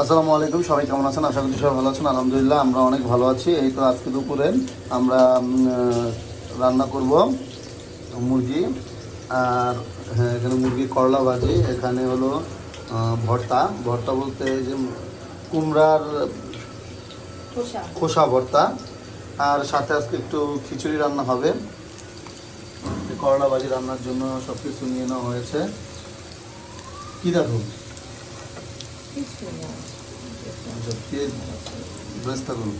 আসসালামু আলাইকুম, সবাই কেমন আছেন? আশা করি সবাই ভালো আছেন। আলহামদুলিল্লাহ আমরা অনেক ভালো আছি। এই তো আজকে দুপুরে আমরা রান্না করব মুরগি। আর হ্যাঁ, এখানে মুরগি করলা ভাজি, এখানে হলো ভর্তা। ভর্তা বলতে এই যে কুমড়ার খোসা ভর্তা। আর সাথে আজকে একটু খিচুড়ি রান্না হবে। করলা ভাজি রান্নার জন্য সব কিছু নিয়ে নেওয়া হয়েছে। কী দেখো পেঁয়াজ বেরেস্তা করুন,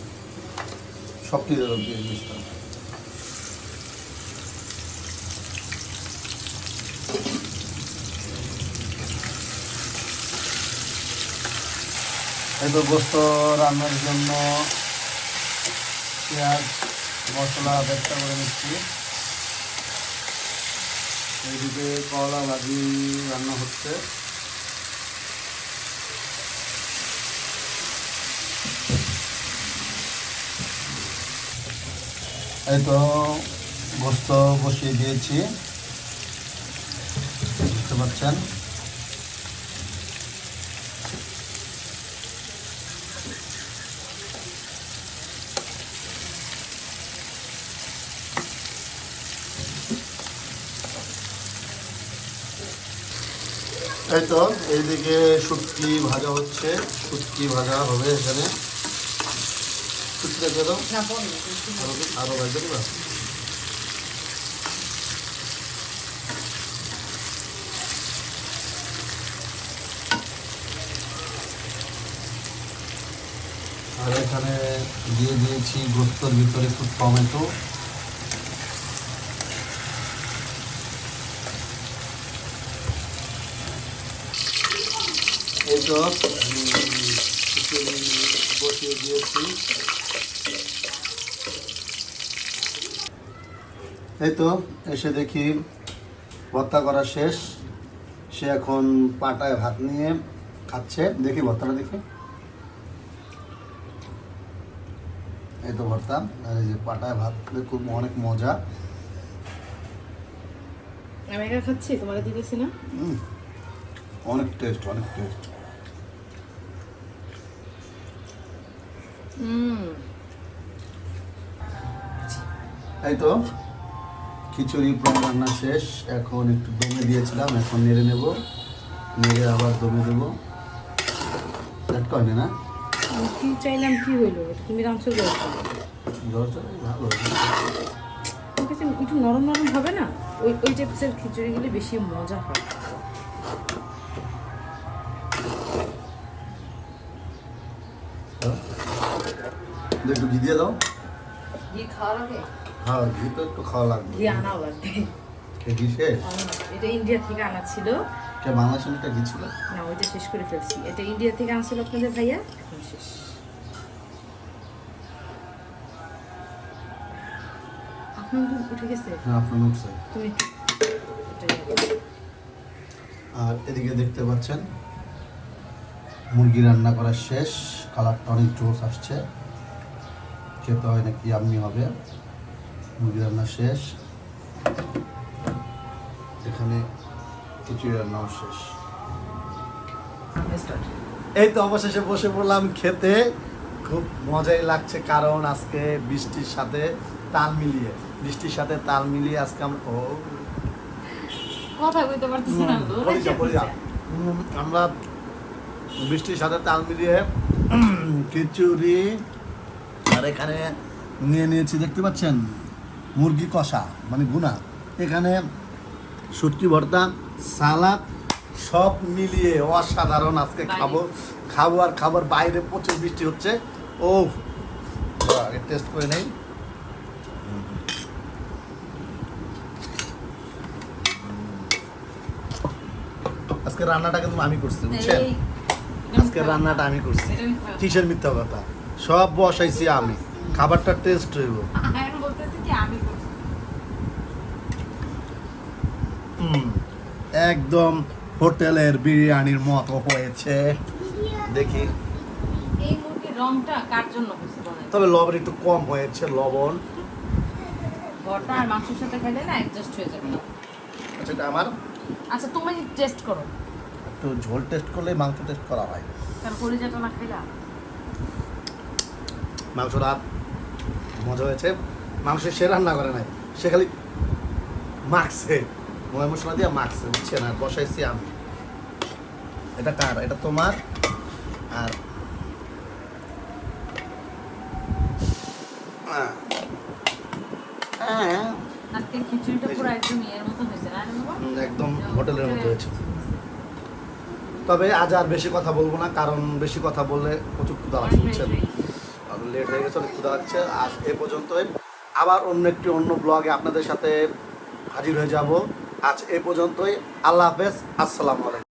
সব কিছু দেবো পেঁয়াজ বেরেস্তা। এই তো গোস্ত রান্নার জন্য পেঁয়াজ মশলা বেরেস্তা করে নিচ্ছি। এইদিকে করলা ভাজি রান্না হচ্ছে। এই তো গোস্ত বসিয়ে দিয়েছি, বুঝতে পারছেন। এই তো এইদিকে শুটকি ভাজা হচ্ছে, শুটকি ভাজা হবে এখানে। শুটকিটা দিয়ে দাও, আরো ভাজা দিবা। আর এখানে দিয়ে দিয়েছি গোস্তর ভিতরে একটু টমেটো। এই তো বসিয়ে দিয়েছি। এই তো এসে দেখি ভর্তা করা শেষ। সে এখন পাটায় ভাত নিয়ে খাচ্ছে। দেখি ভর্তাটা দেখি। এই তো ভর্তা, আর এই যে পাটায় ভাত খুব অনেক মজা। আমি একা খাচ্ছি, তোমার দিতেছি না। অনেক টেস্ট, অনেক টেস্ট। এই তো খিচুড়ি প্রায় রান্না শেষ। এখন একটু দমে দিয়েছিলাম, এখন নেড়ে নেব, নেড়ে আবার দমে দেবো। লেট করেনি না? কি চাইলাম কি হইলো, তুমি রাঁধছো ভালো একটু নরম নরম হবে না? ওই ওই টাইপসের খিচুড়িগুলি বেশি মজা হয়। একটু ঘি দিয়ে দাও। ঘি খাওয়া লাগে? হ্যাঁ, ঘি তো একটু খাওয়া লাগবে। ঘি আনাও লাগবে। ঘি শেষ? এটা ইন্ডিয়া থেকে আনা ছিল। বাংলাদেশের একটা ঘি ছিল না, ওইটা শেষ করে ফেলছি। এটা ইন্ডিয়া থেকে আনছিল আপনাদের ভাইয়া, এখন শেষ। আপনার উঠে গেছে? হ্যাঁ, আপনার উঠছে। তুমি আর এদিকে দেখতে পাচ্ছেন মুরগি রান্না করা শেষ। কালারটা অনেক জোস আসছে, খেতে হয় নাকি আম্মি হবে। মুরগি রান্না শেষ, এখানে খিচুড়ি রান্নাও শেষ। এই তো অবশেষে বসে পড়লাম খেতে। খুব মজাই লাগছে, কারণ আজকে বৃষ্টির সাথে তাল মিলিয়ে আজকে কথা কইতে পারতেছি না। আমরা বৃষ্টির সাথে তাল মিলিয়ে খিচুড়ি, আর এখানে নিয়ে নিয়েছি দেখতে পাচ্ছেন মুরগি কষা মানে ভুনা, এখানে শুটকি ভর্তা, সালাদ, সব মিলিয়ে অসাধারণ। আজকে খাবো আর খাবার। বাইরে প্রচুর বৃষ্টি হচ্ছে। ও আগে টেস্ট করে নেই। আজকে রান্নাটা কিন্তু আমি করছি, বুঝছেন? আজকে রান্নাটা আমি করছি। কিসের মিথ্যা কথা? সব বসাইছি আমি, খাবারটা টেস্ট হইব। একদম হোটেলের বিরিয়ানির মতো হয়েছে। দেখি এই মুরগির রংটা কার জন্য হয়েছে বলেন? তবে লবণ একটু কম হয়েছে, লবণ। ভর্তা আর মাংসের সাথে খেলে না অ্যাডজাস্ট হয়ে যাবে না। আচ্ছা, এটা আমার। আচ্ছা তুমি টেস্ট করো। একটু ঝোল টেস্ট করলে মাংস টেস্ট করা হয়। কারণ কলিজাটা না খাইলা। মাংসটা মজা হয়েছে। মাংস সে রান্না করে নাই, সে খালি মাখছে, ময় মশলা দিয়ে মাখছে, বুঝছেন? আর বসাইছি আমি। এটা কার? এটা তোমার। আর আজকের খিচুড়িটা পুরো একদম ইয়ের মতো হয়েছে না রে বাবা? একদম হোটেলের মতো হয়েছে। তবে আজ আর বেশি কথা বলবো না, কারণ বেশি কথা বললে প্রচুর ক্ষুধা লাগছে, বুঝছেন? লেট হয়ে গেছে, অনেক ক্ষুধা লাগছে। আজ এ পর্যন্তই। আবার অন্য ব্লগে আপনাদের সাথে হাজির হয়ে যাব। আজ এ পর্যন্তই। আল্লাহ হাফেজ, আসসালামু আলাইকুম।